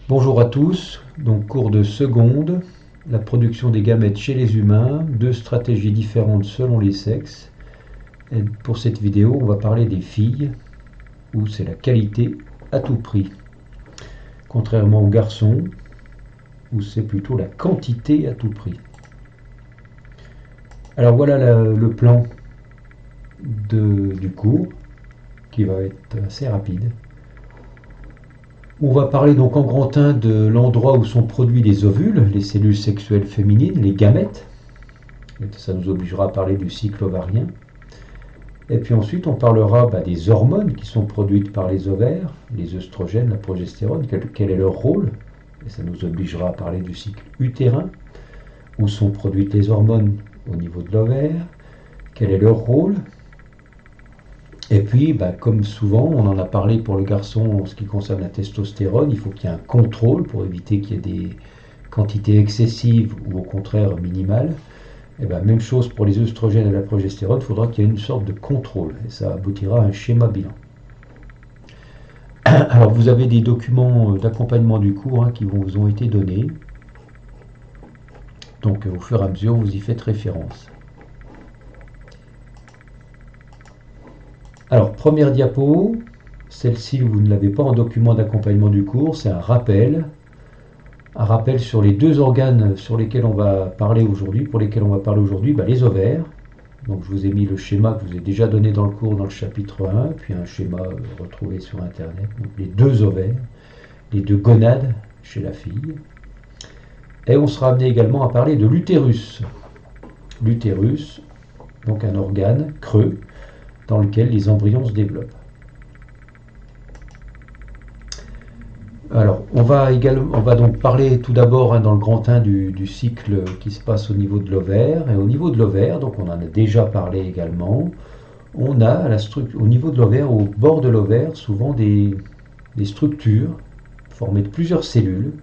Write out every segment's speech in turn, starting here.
Bonjour à tous, donc cours de seconde, la production des gamètes chez les humains, deux stratégies différentes selon les sexes. Et pour cette vidéo, on va parler des filles, où c'est la qualité à tout prix. Contrairement aux garçons, où c'est plutôt la quantité à tout prix. Alors voilà le plan du cours, qui va être assez rapide. On va parler donc en grand 1 de l'endroit où sont produits les ovules, les cellules sexuelles féminines, les gamètes. Ça nous obligera à parler du cycle ovarien. Et puis ensuite, on parlera des hormones qui sont produites par les ovaires, les œstrogènes, la progestérone, quel est leur rôle. Et ça nous obligera à parler du cycle utérin, où sont produites les hormones au niveau de l'ovaire, quel est leur rôle. Et puis, comme souvent, on en a parlé pour le garçon en ce qui concerne la testostérone, il faut qu'il y ait un contrôle pour éviter qu'il y ait des quantités excessives ou au contraire minimales. Et même chose pour les œstrogènes et la progestérone, il faudra qu'il y ait une sorte de contrôle, et ça aboutira à un schéma bilan. Alors vous avez des documents d'accompagnement du cours qui vous ont été donnés, donc au fur et à mesure vous y faites référence. Alors première diapo, celle-ci vous ne l'avez pas en document d'accompagnement du cours, c'est un rappel sur les deux organes sur lesquels on va parler aujourd'hui, les ovaires. Donc je vous ai mis le schéma que je vous ai déjà donné dans le cours dans le chapitre 1, puis un schéma retrouvé sur internet. Donc les deux ovaires, les deux gonades chez la fille. Et on sera amené également à parler de l'utérus. L'utérus, donc un organe creux dans lequel les embryons se développent. Alors, on va donc parler tout d'abord dans le grand 1 du cycle qui se passe au niveau de l'ovaire. Et au niveau de l'ovaire, donc on en a déjà parlé également, on a au niveau de l'ovaire, au bord de l'ovaire, souvent des structures formées de plusieurs cellules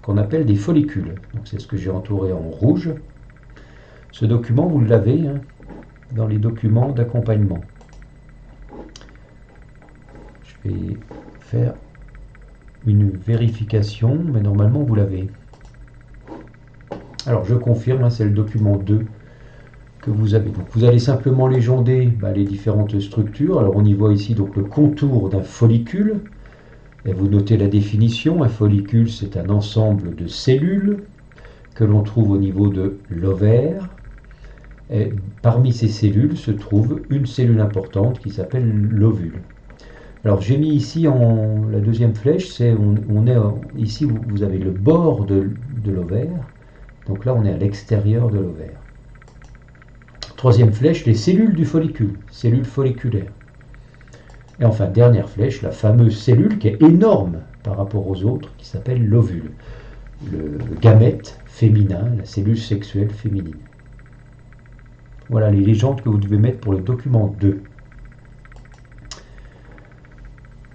qu'on appelle des follicules. Donc c'est ce que j'ai entouré en rouge. Ce document, vous l'avez dans les documents d'accompagnement. Je vais faire une vérification, mais normalement vous l'avez. Alors je confirme, c'est le document 2 que vous avez. Donc vous allez simplement légender les différentes structures. Alors on y voit ici donc le contour d'un follicule. Et vous notez la définition. Un follicule, c'est un ensemble de cellules que l'on trouve au niveau de l'ovaire. Et parmi ces cellules se trouve une cellule importante qui s'appelle l'ovule. Alors j'ai mis ici la deuxième flèche, ici vous avez le bord de l'ovaire, donc là on est à l'extérieur de l'ovaire. Troisième flèche, les cellules du follicule, cellules folliculaires. Et enfin dernière flèche, la fameuse cellule qui est énorme par rapport aux autres, qui s'appelle l'ovule, le gamète féminin, la cellule sexuelle féminine. Voilà les légendes que vous devez mettre pour le document 2.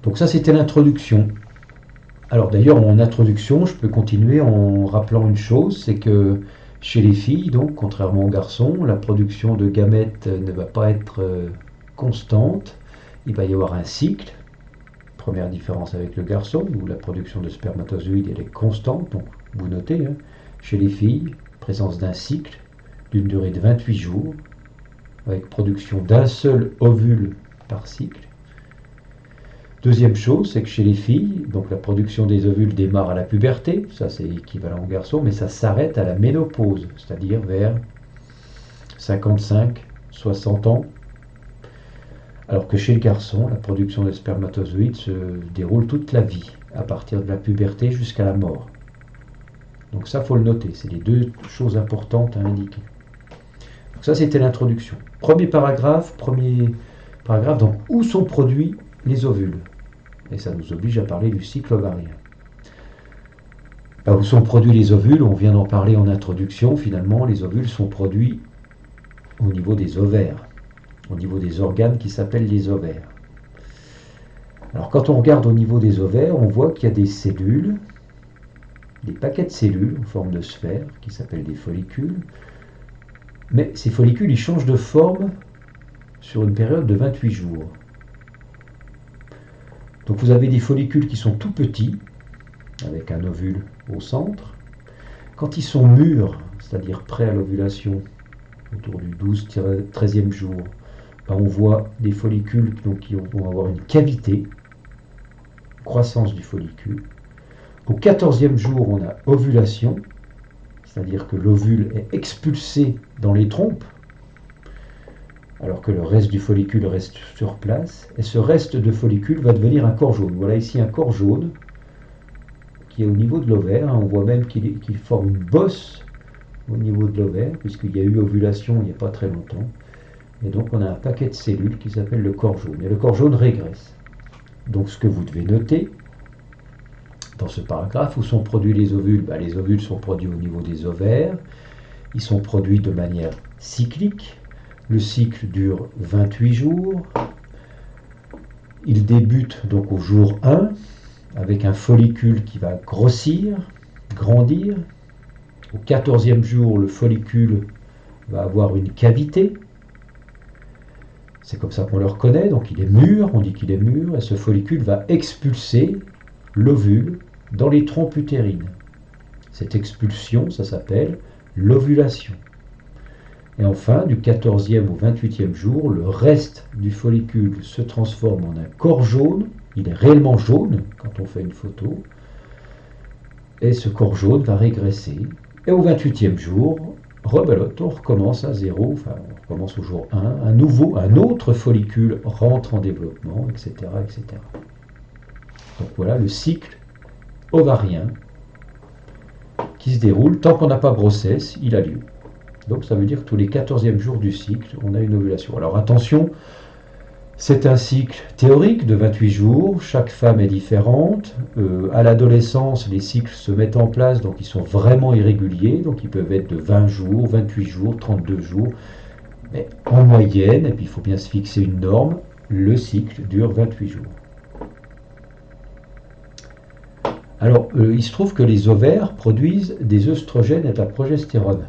Donc ça c'était l'introduction. Alors d'ailleurs en introduction, je peux continuer en rappelant une chose, c'est que chez les filles, donc contrairement aux garçons, la production de gamètes ne va pas être constante. Il va y avoir un cycle. Première différence avec le garçon, où la production de spermatozoïdes elle est constante. Donc vous notez, chez les filles, présence d'un cycle d'une durée de 28 jours, avec production d'un seul ovule par cycle. Deuxième chose, c'est que chez les filles, donc la production des ovules démarre à la puberté, ça c'est équivalent aux garçons, mais ça s'arrête à la ménopause, c'est-à-dire vers 55-60 ans. Alors que chez le garçon, la production de spermatozoïdes se déroule toute la vie, à partir de la puberté jusqu'à la mort. Donc ça, faut le noter, c'est les deux choses importantes à indiquer. Donc ça, c'était l'introduction. Premier paragraphe, donc où sont produits les ovules? Et ça nous oblige à parler du cycle ovarien. Où sont produits les ovules? On vient d'en parler en introduction. Finalement, les ovules sont produits au niveau des ovaires, au niveau des organes qui s'appellent les ovaires. Alors quand on regarde au niveau des ovaires, on voit qu'il y a des cellules, des paquets de cellules en forme de sphère qui s'appellent des follicules. Mais ces follicules, ils changent de forme sur une période de 28 jours. Donc vous avez des follicules qui sont tout petits, avec un ovule au centre. Quand ils sont mûrs, c'est-à-dire prêts à l'ovulation, autour du 12-13e jour, on voit des follicules qui vont avoir une cavité, croissance du follicule. Au 14e jour, on a ovulation, c'est-à-dire que l'ovule est expulsé dans les trompes, alors que le reste du follicule reste sur place, et ce reste de follicule va devenir un corps jaune. Voilà ici un corps jaune qui est au niveau de l'ovaire. On voit même qu'il forme une bosse au niveau de l'ovaire, puisqu'il y a eu ovulation il n'y a pas très longtemps. Et donc on a un paquet de cellules qui s'appelle le corps jaune. Et le corps jaune régresse. Donc ce que vous devez noter dans ce paragraphe, où sont produits les ovules, les ovules sont produits au niveau des ovaires. Ils sont produits de manière cyclique. Le cycle dure 28 jours. Il débute donc au jour 1 avec un follicule qui va grossir, grandir. Au 14e jour, le follicule va avoir une cavité. C'est comme ça qu'on le reconnaît, donc il est mûr, on dit qu'il est mûr, et ce follicule va expulser l'ovule dans les trompes utérines. Cette expulsion, ça s'appelle l'ovulation. Et enfin, du 14e au 28e jour, le reste du follicule se transforme en un corps jaune. Il est réellement jaune quand on fait une photo. Et ce corps jaune va régresser. Et au 28e jour, rebelote, on recommence à zéro, enfin on recommence au jour 1, un autre follicule rentre en développement, etc., etc. Donc voilà le cycle ovarien qui se déroule. Tant qu'on n'a pas grossesse, il a lieu. Donc ça veut dire que tous les 14e jours du cycle, on a une ovulation. Alors attention, c'est un cycle théorique de 28 jours, chaque femme est différente. À l'adolescence, les cycles se mettent en place, donc ils sont vraiment irréguliers, donc ils peuvent être de 20 jours, 28 jours, 32 jours. Mais en moyenne, et puis il faut bien se fixer une norme, le cycle dure 28 jours. Alors, il se trouve que les ovaires produisent des œstrogènes et de la progestérone.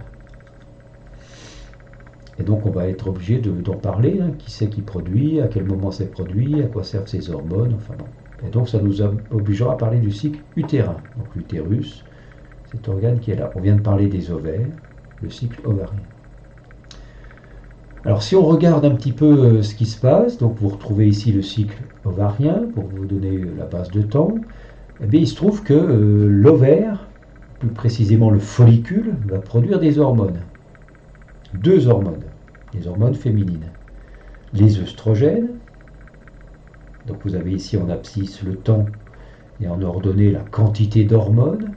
Et donc on va être obligé d'en parler, qui c'est qui produit, à quel moment c'est produit, à quoi servent ces hormones, enfin bon. Et donc ça nous obligera à parler du cycle utérin, donc l'utérus, cet organe qui est là. On vient de parler des ovaires, le cycle ovarien. Alors si on regarde un petit peu ce qui se passe, donc vous retrouvez ici le cycle ovarien, pour vous donner la base de temps, eh bien il se trouve que l'ovaire, plus précisément le follicule, va produire des hormones. Deux hormones, les hormones féminines. Les œstrogènes, donc vous avez ici en abscisse le temps et en ordonnée la quantité d'hormones.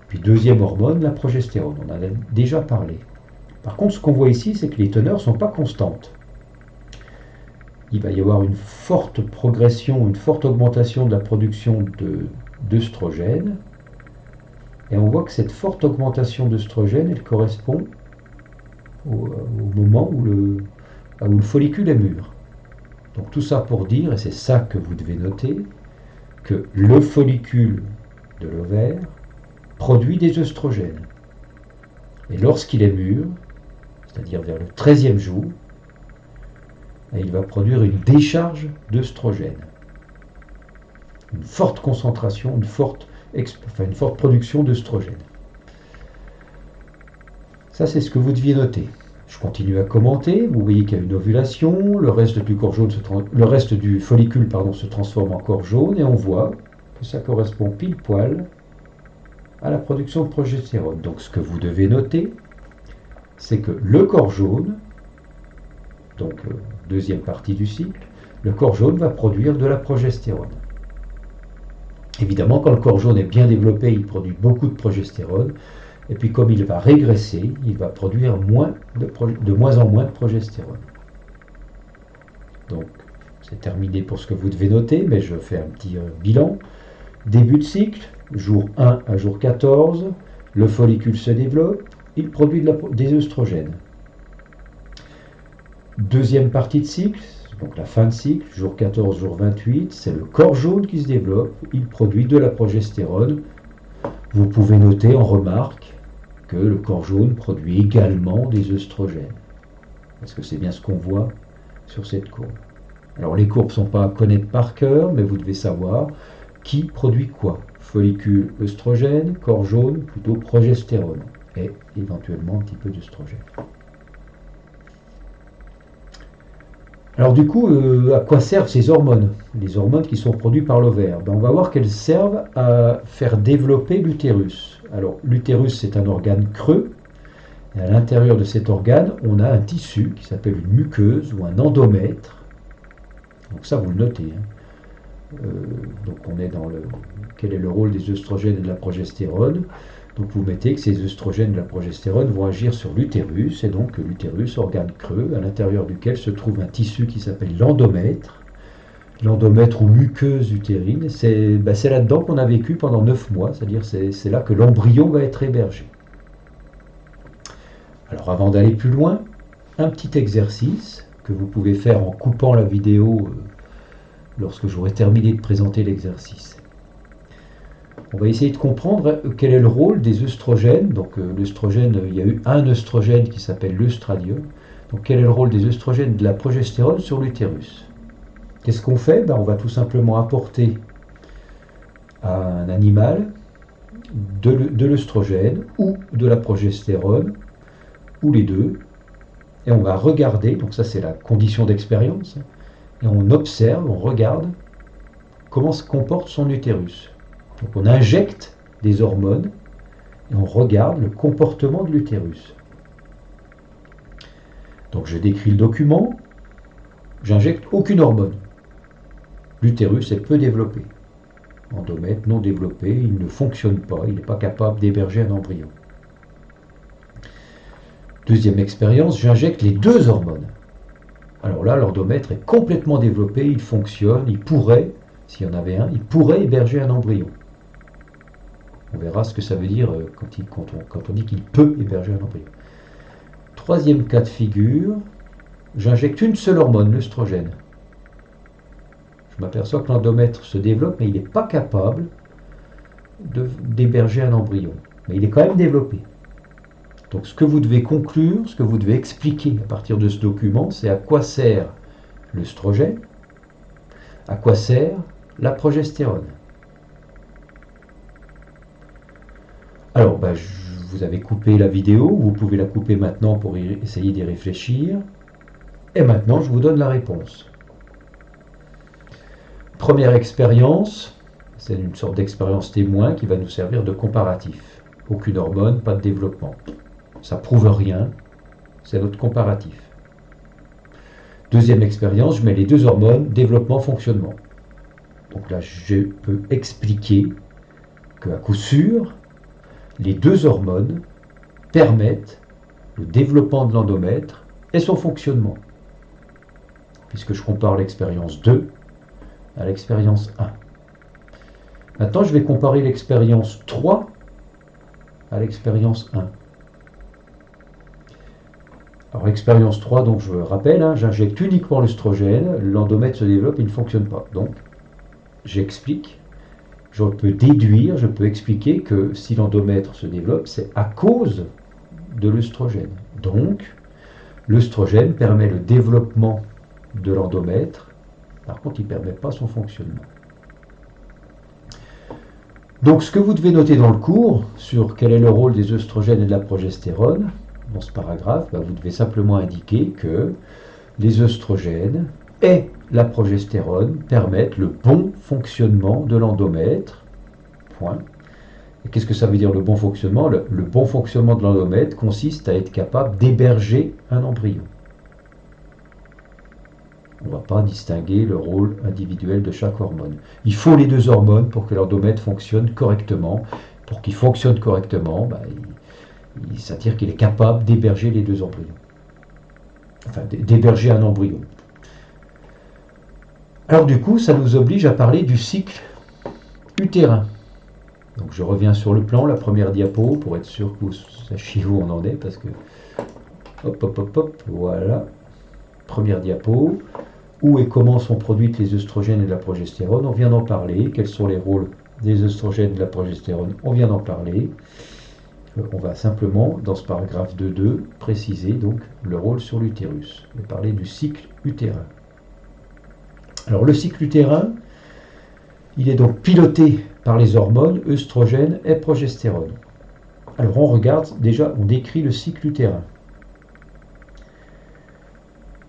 Puis deuxième hormone, la progestérone, on en a déjà parlé. Par contre, ce qu'on voit ici, c'est que les teneurs ne sont pas constantes. Il va y avoir une forte progression, une forte augmentation de la production d'œstrogènes. Et on voit que cette forte augmentation d'œstrogènes, elle correspond au moment où le follicule est mûr. Donc tout ça pour dire, et c'est ça que vous devez noter, que le follicule de l'ovaire produit des œstrogènes. Et lorsqu'il est mûr, c'est-à-dire vers le 13e jour, il va produire une décharge d'œstrogènes. Une forte concentration, une forte production d'œstrogènes. Ça, c'est ce que vous deviez noter. Je continue à commenter. Vous voyez qu'il y a une ovulation, le reste du follicule se transforme en corps jaune, et on voit que ça correspond pile poil à la production de progestérone. Donc ce que vous devez noter, c'est que le corps jaune, donc deuxième partie du cycle, le corps jaune va produire de la progestérone. Évidemment, quand le corps jaune est bien développé, il produit beaucoup de progestérone. Et puis comme il va régresser, il va produire de moins en moins de progestérone. Donc c'est terminé pour ce que vous devez noter, mais je fais un petit bilan. Début de cycle, jour 1 à jour 14, le follicule se développe, il produit des œstrogènes. Deuxième partie de cycle, donc la fin de cycle, jour 14, jour 28, c'est le corps jaune qui se développe, il produit de la progestérone. Vous pouvez noter en remarque que le corps jaune produit également des œstrogènes. Parce que c'est bien ce qu'on voit sur cette courbe. Alors les courbes ne sont pas à connaître par cœur, mais vous devez savoir qui produit quoi. follicule œstrogène, corps jaune plutôt progestérone et éventuellement un petit peu d'œstrogène. Alors du coup, à quoi servent ces hormones? Les hormones qui sont produites par l'ovaire. On va voir qu'elles servent à faire développer l'utérus. Alors l'utérus, c'est un organe creux. Et à l'intérieur de cet organe, on a un tissu qui s'appelle une muqueuse ou un endomètre. Donc ça, vous le notez. Donc on est dans quel est le rôle des œstrogènes et de la progestérone. Donc vous mettez que ces œstrogènes et de la progestérone vont agir sur l'utérus, et donc l'utérus, organe creux, à l'intérieur duquel se trouve un tissu qui s'appelle l'endomètre. L'endomètre ou muqueuse utérine, c'est là-dedans qu'on a vécu pendant 9 mois, c'est-à-dire c'est là que l'embryon va être hébergé. Alors avant d'aller plus loin, un petit exercice que vous pouvez faire en coupant la vidéo lorsque j'aurai terminé de présenter l'exercice. On va essayer de comprendre quel est le rôle des œstrogènes. Donc l'œstrogène, il y a eu un œstrogène qui s'appelle l'œstradiol. Donc quel est le rôle des œstrogènes et de la progestérone sur l'utérus? Qu'est-ce qu'on fait? On va tout simplement apporter à un animal de l'œstrogène ou de la progestérone, ou les deux, et on va regarder, donc ça c'est la condition d'expérience, et on observe, on regarde comment se comporte son utérus. Donc on injecte des hormones et on regarde le comportement de l'utérus. Donc je décris le document, j'injecte aucune hormone. L'utérus est peu développé. Endomètre non développé, il ne fonctionne pas, il n'est pas capable d'héberger un embryon. Deuxième expérience, j'injecte les deux hormones. Alors là, l'endomètre est complètement développé, il fonctionne, il pourrait, s'il y en avait un, il pourrait héberger un embryon. On verra ce que ça veut dire quand on dit qu'il peut héberger un embryon. Troisième cas de figure, j'injecte une seule hormone, l'œstrogène. Je m'aperçois que l'endomètre se développe, mais il n'est pas capable d'héberger un embryon. Mais il est quand même développé. Donc ce que vous devez conclure, ce que vous devez expliquer à partir de ce document, c'est à quoi sert l'œstrogène, à quoi sert la progestérone. Alors, vous avez coupé la vidéo, vous pouvez la couper maintenant pour essayer d'y réfléchir. Et maintenant, je vous donne la réponse. Première expérience, c'est une sorte d'expérience témoin qui va nous servir de comparatif. Aucune hormone, pas de développement. Ça prouve rien, c'est notre comparatif. Deuxième expérience, je mets les deux hormones, développement, fonctionnement. Donc là, je peux expliquer qu'à coup sûr, les deux hormones permettent le développement de l'endomètre et son fonctionnement, puisque je compare l'expérience 2 à l'expérience 1. Maintenant, je vais comparer l'expérience 3 à l'expérience 1. Alors, expérience 3, donc je rappelle, j'injecte uniquement l'œstrogène, l'endomètre se développe, il ne fonctionne pas. Donc, j'explique, je peux déduire, je peux expliquer que si l'endomètre se développe, c'est à cause de l'œstrogène. Donc, l'œstrogène permet le développement de l'endomètre, par contre, il ne permet pas son fonctionnement. Donc, ce que vous devez noter dans le cours sur quel est le rôle des œstrogènes et de la progestérone, dans ce paragraphe, vous devez simplement indiquer que les œstrogènes et la progestérone permettent le bon fonctionnement de l'endomètre. Point. Et qu'est-ce que ça veut dire le bon fonctionnement? Le bon fonctionnement de l'endomètre consiste à être capable d'héberger un embryon. On ne va pas distinguer le rôle individuel de chaque hormone. Il faut les deux hormones pour que l'endomètre fonctionne correctement. Pour qu'il fonctionne correctement, c'est-à-dire qu'il est capable d'héberger les deux embryons. Enfin, d'héberger un embryon. Alors du coup, ça nous oblige à parler du cycle utérin. Donc je reviens sur le plan, la première diapo, pour être sûr que vous sachiez où on en est, parce que... Hop, voilà. Première diapo. Où et comment sont produites les œstrogènes et de la progestérone? On vient d'en parler. Quels sont les rôles des œstrogènes et de la progestérone? On vient d'en parler. On va simplement, dans ce paragraphe 2.2, préciser donc le rôle sur l'utérus et parler du cycle utérin. Alors le cycle utérin, il est donc piloté par les hormones œstrogène et progestérone. Alors on regarde, déjà on décrit le cycle utérin.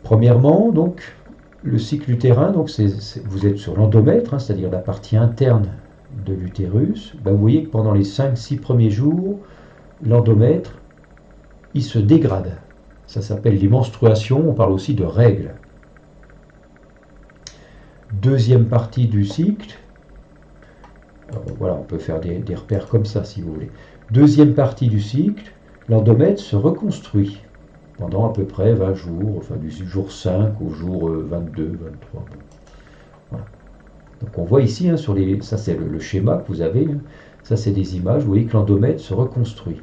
Premièrement, donc, le cycle utérin, donc vous êtes sur l'endomètre, hein, c'est-à-dire la partie interne de l'utérus. Ben, vous voyez que pendant les 5-6 premiers jours, l'endomètre, il se dégrade. Ça s'appelle les menstruations, on parle aussi de règles. Deuxième partie du cycle, alors, voilà, on peut faire des repères comme ça si vous voulez. Deuxième partie du cycle, l'endomètre se reconstruit pendant à peu près 20 jours, enfin du jour 5 au jour 22, 23. Voilà. Donc on voit ici, hein, ça c'est le schéma que vous avez, hein. Ça c'est des images, vous voyez que l'endomètre se reconstruit.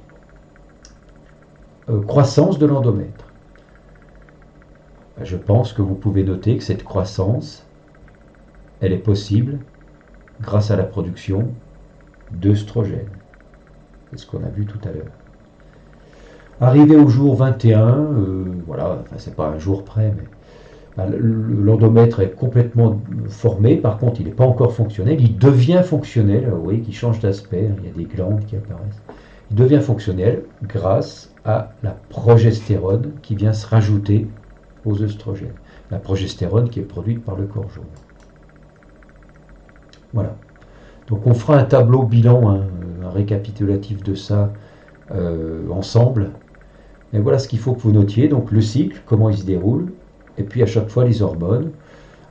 Croissance de l'endomètre. Je pense que vous pouvez noter que cette croissance, elle est possible grâce à la production d'œstrogène. C'est ce qu'on a vu tout à l'heure. Arrivé au jour 21, voilà, enfin, c'est pas un jour près, mais l'endomètre est complètement formé, par contre il n'est pas encore fonctionnel, il devient fonctionnel, vous voyez qu'il change d'aspect, il y a des glandes qui apparaissent. Il devient fonctionnel grâce à la progestérone qui vient se rajouter aux œstrogènes. La progestérone qui est produite par le corps jaune. Voilà. Donc on fera un tableau bilan, hein, un récapitulatif de ça ensemble. Et voilà ce qu'il faut que vous notiez. Donc le cycle, comment il se déroule, et puis à chaque fois les hormones.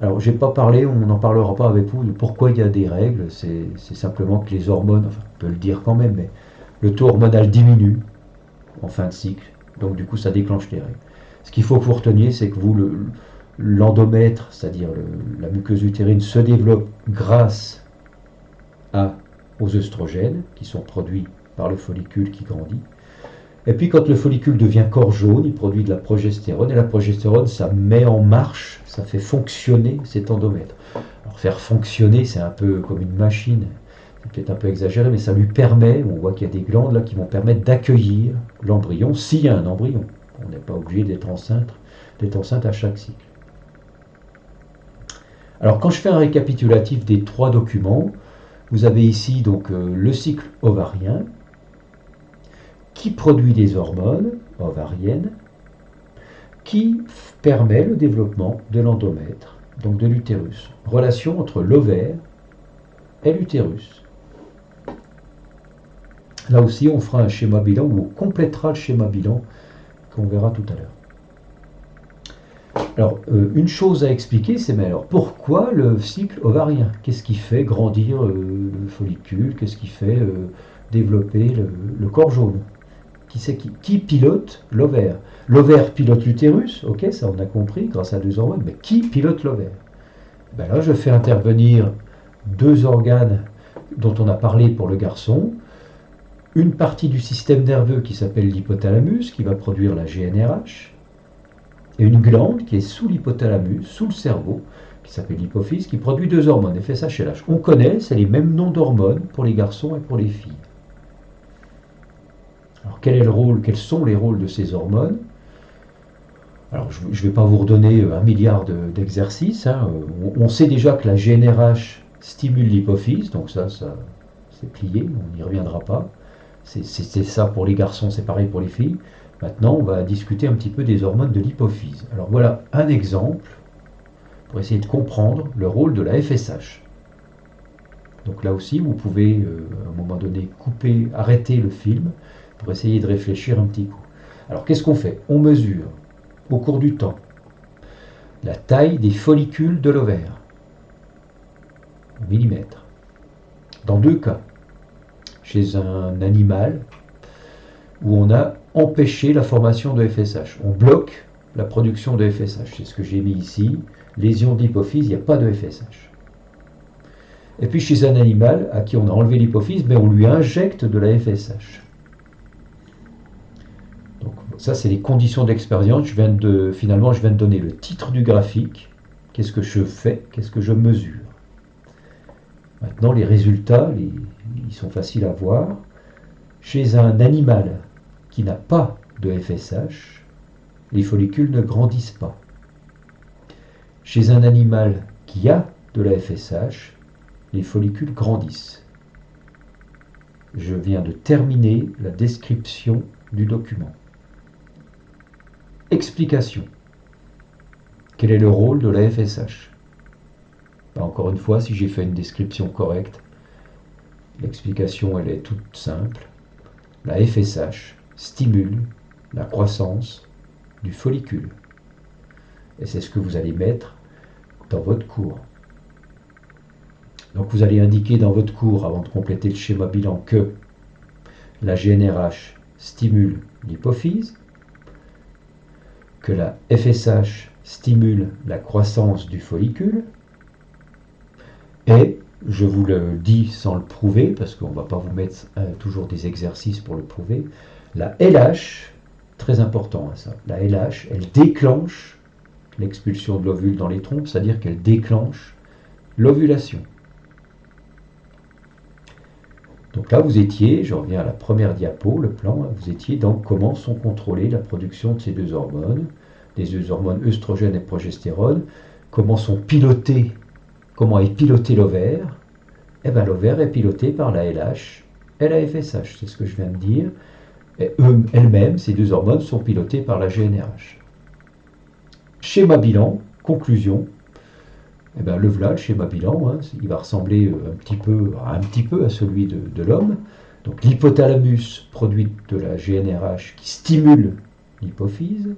Alors je n'ai pas parlé, on n'en parlera pas avec vous, de pourquoi il y a des règles. C'est simplement que les hormones, enfin on peut le dire quand même, mais le taux hormonal diminue en fin de cycle. Donc du coup ça déclenche les règles. Ce qu'il faut que vous reteniez, c'est que vous, l'endomètre, c'est-à-dire la muqueuse utérine, se développe grâce aux œstrogènes qui sont produits par le follicule qui grandit. Et puis quand le follicule devient corps jaune, il produit de la progestérone, et la progestérone, ça met en marche, ça fait fonctionner cet endomètre. Alors faire fonctionner, c'est un peu comme une machine, c'est peut-être un peu exagéré, mais ça lui permet, on voit qu'il y a des glandes là qui vont permettre d'accueillir l'embryon, s'il y a un embryon. On n'est pas obligé d'être enceinte à chaque cycle. Alors quand je fais un récapitulatif des 3 documents, vous avez ici donc le cycle ovarien, qui produit des hormones ovariennes, qui permet le développement de l'endomètre, donc de l'utérus. Relation entre l'ovaire et l'utérus. Là aussi, on fera un schéma bilan, ou on complétera le schéma bilan qu'on verra tout à l'heure. Alors, une chose à expliquer, c'est mais alors pourquoi le cycle ovarien? Qu'est-ce qui fait grandir le follicule? Qu'est-ce qui fait développer le corps jaune? Qui pilote l'ovaire? L'ovaire pilote l'utérus, ok, ça on a compris grâce à 2 hormones, mais qui pilote l'ovaire? Ben là, je fais intervenir 2 organes dont on a parlé pour le garçon, une partie du système nerveux qui s'appelle l'hypothalamus, qui va produire la GnRH, et une glande qui est sous l'hypothalamus, sous le cerveau, qui s'appelle l'hypophyse, qui produit 2 hormones, FSH et LH. On connaît, c'est les mêmes noms d'hormones pour les garçons et pour les filles. Alors quels sont les rôles de ces hormones? Alors je ne vais pas vous redonner 1 milliard d'exercices, hein. On sait déjà que la GnRH stimule l'hypophyse, donc ça c'est plié, on n'y reviendra pas. C'est ça pour les garçons, c'est pareil pour les filles. Maintenant, on va discuter un petit peu des hormones de l'hypophyse. Alors voilà un exemple pour essayer de comprendre le rôle de la FSH. Donc là aussi, vous pouvez à un moment donné arrêter le film pour essayer de réfléchir un petit coup. Alors qu'est-ce qu'on fait? On mesure au cours du temps la taille des follicules de l'ovaire en millimètres. Dans 2 cas, chez un animal où on a empêché la formation de FSH. On bloque la production de FSH. C'est ce que j'ai mis ici. Lésion d'hypophyse, il n'y a pas de FSH. Et puis chez un animal à qui on a enlevé l'hypophyse, on lui injecte de la FSH. Donc ça, c'est les conditions d'expérience. Finalement, je viens de donner le titre du graphique. Qu'est-ce que je fais? Qu'est-ce que je mesure? Maintenant, les résultats, ils sont faciles à voir. Chez un animal qui n'a pas de FSH, les follicules ne grandissent pas. Chez un animal qui a de la FSH, les follicules grandissent. je viens de terminer la description du document. Explication. Quel est le rôle de la FSH? Encore une fois, si j'ai fait une description correcte, l'explication elle est toute simple. La FSH stimule la croissance du follicule. Et c'est ce que vous allez mettre dans votre cours. Donc vous allez indiquer dans votre cours, avant de compléter le schéma bilan, que la GNRH stimule l'hypophyse, que la FSH stimule la croissance du follicule, et, je vous le dis sans le prouver, parce qu'on ne va pas vous mettre toujours des exercices pour le prouver, la LH, très important ça, la LH, elle déclenche l'expulsion de l'ovule dans les trompes, c'est-à-dire qu'elle déclenche l'ovulation. Donc là, vous étiez, je reviens à la première diapo, le plan, vous étiez dans comment sont contrôlées la production de ces deux hormones, des deux hormones œstrogène et progestérone, comment est piloté l'ovaire. Eh bien, l'ovaire est piloté par la LH et la FSH, c'est ce que je viens de dire. Et elles-mêmes, ces deux hormones, sont pilotées par la GNRH. Schéma bilan, conclusion. Eh bien, le voilà, le schéma bilan, hein, il va ressembler un petit peu à celui de l'homme. Donc l'hypothalamus produit de la GNRH qui stimule l'hypophyse.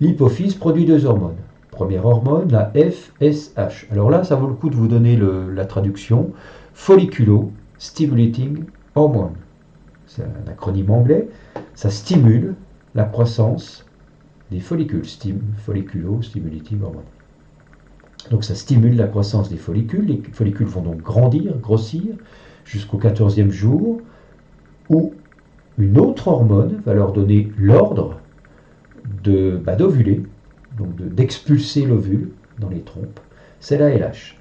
L'hypophyse produit deux hormones. Première hormone, la FSH. Alors là, ça vaut le coup de vous donner la traduction. Folliculo-stimulating hormone. C'est un acronyme anglais. Ça stimule la croissance des follicules. Folliculo-stimulating hormone. Donc ça stimule la croissance des follicules. Les follicules vont donc grandir, grossir, jusqu'au 14e jour, où une autre hormone va leur donner l'ordre d'ovuler, donc d'expulser l'ovule dans les trompes. C'est la LH.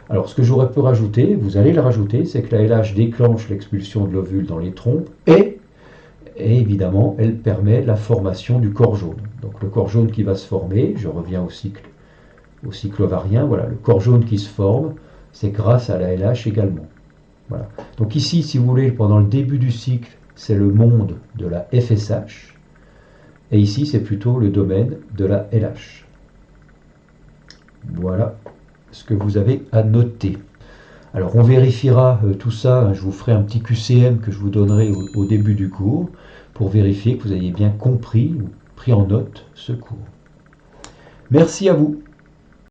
Alors ce que j'aurais pu rajouter, vous allez le rajouter, c'est que la LH déclenche l'expulsion de l'ovule dans les trompes et évidemment elle permet la formation du corps jaune. Donc le corps jaune qui va se former, je reviens au cycle ovarien, voilà, le corps jaune qui se forme, c'est grâce à la LH également. Voilà. Donc ici, si vous voulez, pendant le début du cycle, c'est le monde de la FSH, et ici, c'est plutôt le domaine de la LH. Voilà ce que vous avez à noter. Alors, on vérifiera tout ça, hein, je vous ferai un petit QCM que je vous donnerai au début du cours, pour vérifier que vous ayez bien compris ou pris en note ce cours. Merci à vous.